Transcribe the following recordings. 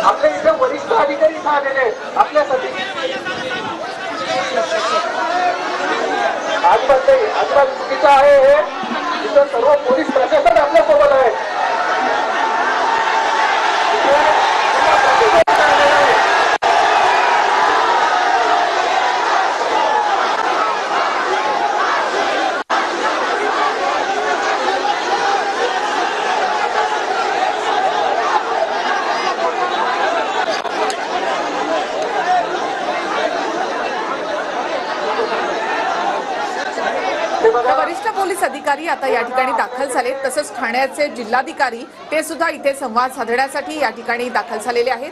आपल्या इथे वरिष्ठ अधिकारी इथं आलेले आपल्यासाठी अजिबात चुकीचं आहे हे. इथं सर्व पोलीस प्रशासन आपल्यासोबत आहे. वरिष्ठ पोलीस अधिकारी आता या ठिकाणी दाखल झाले, तसंच ठाण्याचे जिल्हाधिकारी ते सुद्धा इथे संवाद साधण्यासाठी या ठिकाणी दाखल झालेले आहेत.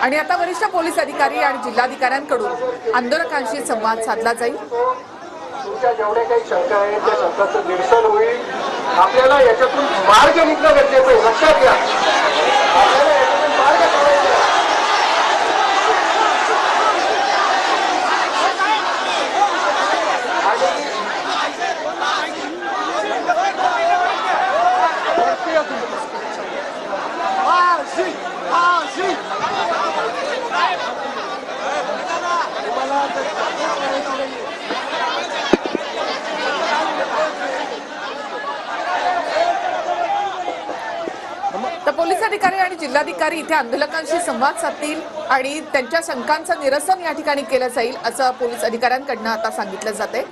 आणि आता वरिष्ठ पोलीस अधिकारी आणि जिल्हाधिकाऱ्यांकडून आंदोलकांशी संवाद साधला जाईल. तुमच्या जेवढ्या काही शंका आहेत त्या शंकांचं निरसन होईल. आपल्याला याच्यातून मार्ग निघणं गरजेचं आहे. लक्षात घ्या, आपल्याला याच्यातून मार्ग काढायचा आहे. तर पोलीस अधिकारी आणि जिल्हाधिकारी इथे आंदोलकांशी संवाद साधतील आणि त्यांच्या शंकांचं निरसन या ठिकाणी केलं जाईल असं पोलीस अधिकाऱ्यांकडून आता सांगितलं जाते.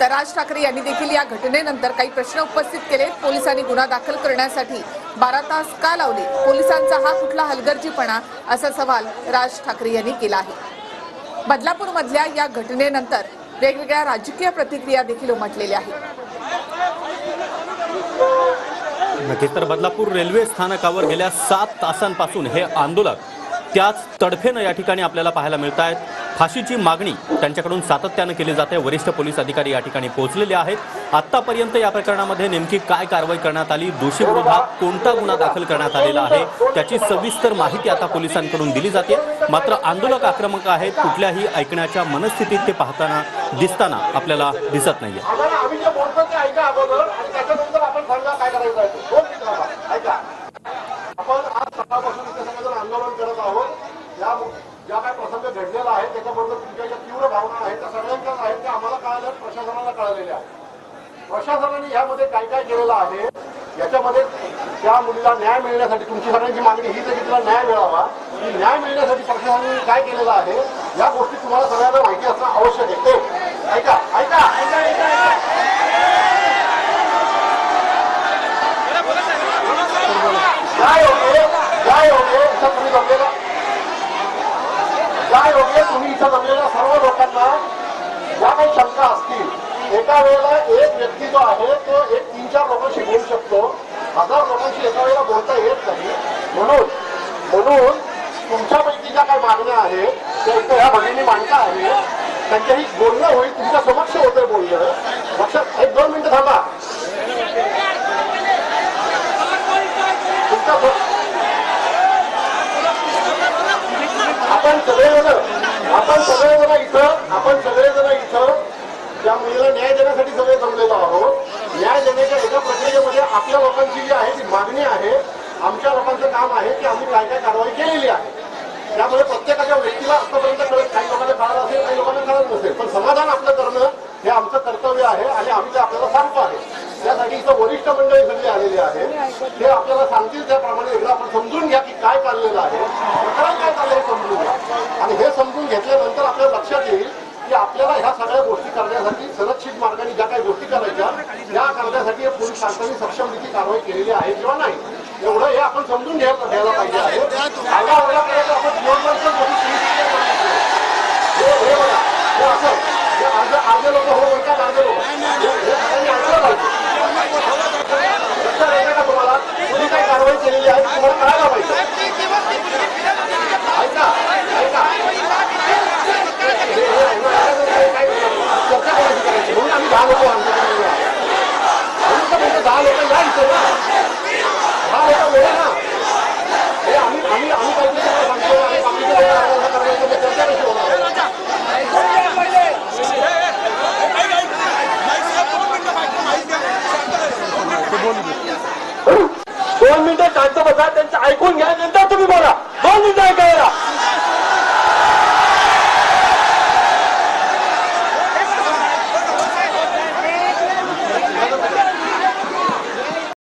तर राज ठाकरे यांनी देखील या घटनेनंतर काही प्रश्न उपस्थित केले. पोलिसांनी गुन्हा दाखल करण्यासाठी 12 तास का लावले? पोलिसांचा हा कुठला हलगर्जीपणा असा सवाल राज ठाकरे यांनी केला आहे. बदलापूरमधल्या या घटनेनंतर वेगवेगळ्या राजकीय प्रतिक्रिया देखील उमटलेल्या आहेत. नक्कीच. तर बदलापूर रेल्वे स्थानकावर गेल्या 7 तासांपासून हे आंदोलक त्याच तडफेनं या ठिकाणी आपल्याला पाहायला मिळत आहेत. फाशीची मागणी त्यांच्याकडून सातत्यानं केली जाते. वरिष्ठ पोलीस अधिकारी या ठिकाणी पोहोचलेले आहेत. आतापर्यंत या प्रकरणामध्ये नेमकी काय कारवाई करण्यात आली, दोषी विरोधात कोणता गुन्हा दाखल करण्यात आलेला आहे, त्याची सविस्तर माहिती आता पोलिसांकडून दिली जाते. मात्र आंदोलक आक्रमक आहेत, कुठल्याही ऐकण्याच्या मनस्थितीत ते पाहताना दिसताना आपल्याला दिसत नाहीये. आपण आज सकाळपासून इथे सगळेजण आंदोलन करत आहोत. ज्या काय प्रसंग घडलेला आहे त्याच्याबरोबर तुमच्या ज्या तीव्र भावना आहेत त्या सगळ्यांच्याच आहेत त्या आम्हाला कळाल्या, प्रशासनाला कळलेल्या आहेत. प्रशासनाने यामध्ये काय काय केलेलं आहे याच्यामध्ये त्या मुलीला न्याय मिळण्यासाठी तुमची सगळ्यांची मागणी हीच आहे की तिला न्याय मिळावा. की न्याय मिळण्यासाठी प्रशासनाने काय केलेलं आहे या गोष्टी तुम्हाला सगळ्यांना माहिती असणं आवश्यक आहे. ते ऐका ऐका ऐका ऐका तुम्ही इथं जमलेल्या सर्व लोकांना ज्या काही शंका असतील, एका वेळेला एक व्यक्ती जो आहे तो 3-4 लोकांशी बोलू शकतो. 1000 लोकांशी एका वेळेला बोलता येत नाही. म्हणून तुमच्यापैकी ज्या काही मागण्या आहेत त्या इथं ह्या भगिनी मांडता आहे, त्यांच्याही बोलणं होईल. तुमच्या समक्ष होतं बोलणं. लक्षात 1-2 मिनिटं थांबा. आपण सगळेजण इथं त्या मुलीला न्याय देण्यासाठी सगळे जमलेलो आहोत. न्याय देण्याच्या एका प्रक्रियेमध्ये आपल्या लोकांची जी आहे ती मागणी आहे. आमच्या लोकांचं काम आहे की आम्ही काय काय कारवाई केलेली आहे. त्यामुळे प्रत्येकाच्या व्यक्तीला आतापर्यंत कळत, काही लोकांना कळत असेल, काही लोकांना कळत नसेल, पण समाधान आपलं करणं हे आमचं कर्तव्य आहे आणि आम्ही ते आपल्याला सांगतो आहे. त्यासाठी इथं वरिष्ठ मंडळी सगळी आलेली आहे. ते आपल्याला सांगतील त्याप्रमाणे एकदा आपण समजून घ्या की काय चाललेलं आहे, प्रकरण काय चाललं हे समजून घ्या. आणि हे समजून घेतल्यानंतर आपल्याला लक्षात येईल की आपल्याला ह्या सगळ्या गोष्टी करण्यासाठी सुरक्षित मार्गाने ज्या काही गोष्टी करायच्या त्या करण्यासाठी पोलीस शासनाने सक्षम रीती कारवाई केलेली आहे किंवा नाही, एवढं हे आपण समजून घ्यायला पाहिजे आहे. अर्धे लोक हो म्हणतात, अर्धे लोक तुम्हाला जी काही कारवाई केलेली आहे तुम्हाला कळायला पाहिजे. ऐका ऐका चर्चा कोणाची करायची म्हणून आम्ही 10 लोक आमच्याकडे म्हणून 10 लोक या इथे ना, 10 लोक वेळ ना. हे आम्ही काहीतरी सांगतो आणि बाकीच्या करायचं चर्चा कशी होणार. 2 मिनिटं शांत बसा, त्यांचं ऐकून घ्या, नंतर